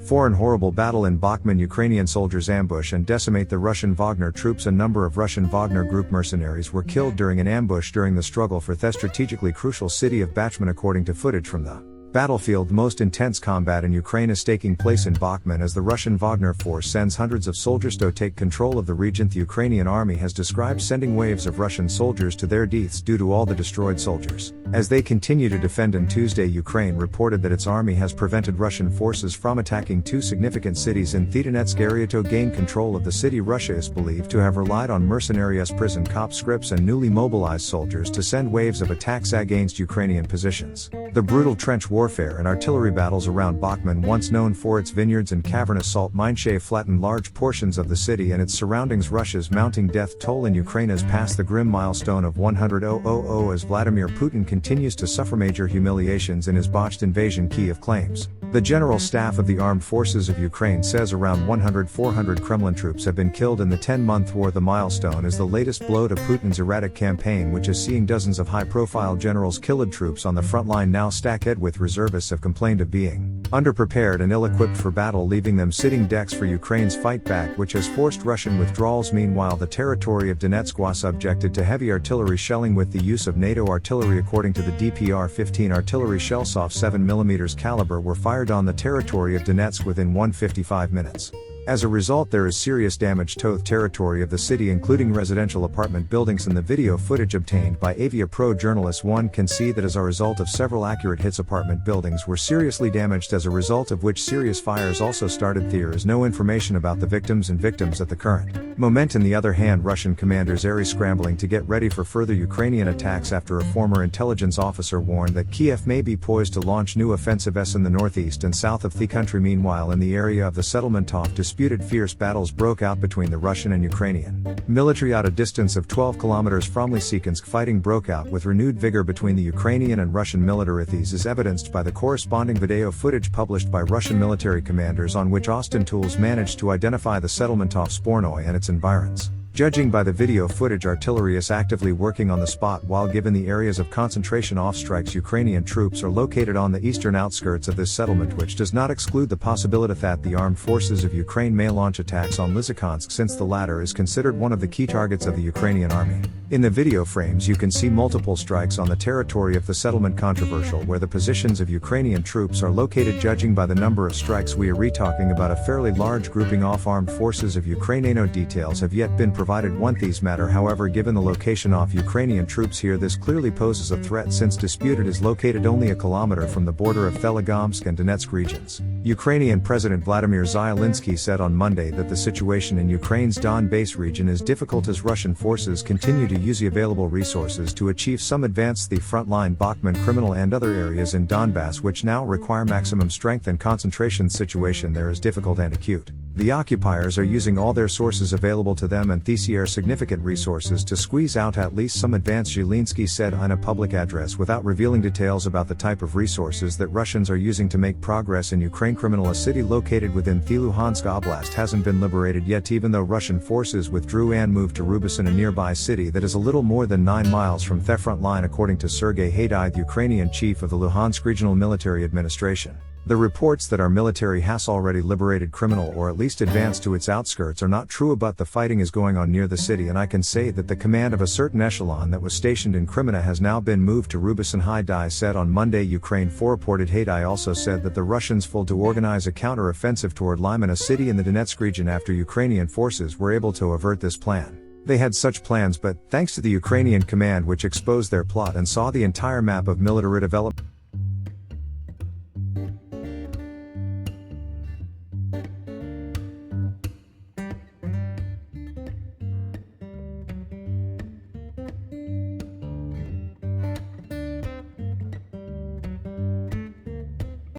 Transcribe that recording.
4 horrible battle in Bakhmut. Ukrainian soldiers ambush and decimate the Russian Wagner troops. A number of Russian Wagner group mercenaries were killed during an ambush during the struggle for the strategically crucial city of Bakhmut, according to footage from the battlefield. The most intense combat in Ukraine is taking place in Bakhmut as the Russian Wagner force sends hundreds of soldiers to take control of the region. The Ukrainian army has described sending waves of Russian soldiers to their deaths due to all the destroyed soldiers. As they continue to defend on Tuesday, Ukraine reported that its army has prevented Russian forces from attacking 2 significant cities in the Donetsk area. To gain control of the city, Russia is believed to have relied on mercenaries, prison conscripts and newly mobilized soldiers to send waves of attacks against Ukrainian positions. The brutal trench warfare and artillery battles around Bakhmut, once known for its vineyards and cavernous salt mine shaft, flattened large portions of the city and its surroundings. Russia's mounting death toll in Ukraine has passed the grim milestone of 100,000 as Vladimir Putin continues to suffer major humiliations in his botched invasion, Kyiv claims. The General Staff of the Armed Forces of Ukraine says around 400 Kremlin troops have been killed in the 10-month war. The milestone is the latest blow to Putin's erratic campaign, which is seeing dozens of high-profile generals killed. Troops on the front line now stacked with reservists have complained of being underprepared and ill-equipped for battle, leaving them sitting ducks for Ukraine's fight back, which has forced Russian withdrawals. Meanwhile, the territory of Donetsk was subjected to heavy artillery shelling with the use of NATO artillery. According to the DPR, 15 artillery shells of 7mm caliber were fired on the territory of Donetsk within 155 minutes. As a result, there is serious damage to the territory of the city, including residential apartment buildings. In the video footage obtained by Avia Pro journalists, one can see that as a result of several accurate hits, apartment buildings were seriously damaged, as a result of which serious fires also started. There is no information about the victims at the current moment. On the other hand, Russian commanders are scrambling to get ready for further Ukrainian attacks after a former intelligence officer warned that Kyiv may be poised to launch new offensives in the northeast and south of the country. Meanwhile, in the area of the settlement of disputed, fierce battles broke out between the Russian and Ukrainian military at a distance of 12 kilometers from Lysychansk. Fighting broke out with renewed vigor between the Ukrainian and Russian military. This is evidenced by the corresponding video footage published by Russian military commanders, on which Austin tools managed to identify the settlement of Spornoy and its environs. Judging by the video footage, artillery is actively working on the spot, while given the areas of concentration of strikes, Ukrainian troops are located on the eastern outskirts of this settlement, which does not exclude the possibility that the armed forces of Ukraine may launch attacks on Lysychansk, since the latter is considered one of the key targets of the Ukrainian army. In the video frames you can see multiple strikes on the territory of the settlement, controversial where the positions of Ukrainian troops are located. Judging by the number of strikes, we are talking about a fairly large grouping of armed forces of Ukraine. No details have yet been provided on these matter. However, given the location of Ukrainian troops here, this clearly poses a threat, since disputed is located only a kilometer from the border of Lugansk and Donetsk regions. Ukrainian President Vladimir Zelensky said on Monday that the situation in Ukraine's Donbass region is difficult as Russian forces continue to use the available resources to achieve some advance. The frontline Bakhmut, criminal and other areas in Donbass which now require maximum strength and concentration. Situation there is difficult and acute. The occupiers are using all their sources available to them and these significant resources to squeeze out at least some advance, Zelensky said in a public address, without revealing details about the type of resources that Russians are using to make progress in Ukraine. Criminal, a city located within the Luhansk Oblast, hasn't been liberated yet, even though Russian forces withdrew and moved to Rubysin, a nearby city that is a little more than 9 miles from the front line, according to Sergei Haidai, the Ukrainian chief of the Luhansk Regional Military Administration. The reports that our military has already liberated criminal or at least advanced to its outskirts are not true, but the fighting is going on near the city, and I can say that the command of a certain echelon that was stationed in Crimea has now been moved to Rubysin, Haidai said on Monday. Ukraine 4 reported. Haidai also said that the Russians failed to organize a counter-offensive toward Lyman, a city in the Donetsk region, after Ukrainian forces were able to avert this plan. They had such plans, but thanks to the Ukrainian command, which exposed their plot and saw the entire map of military development.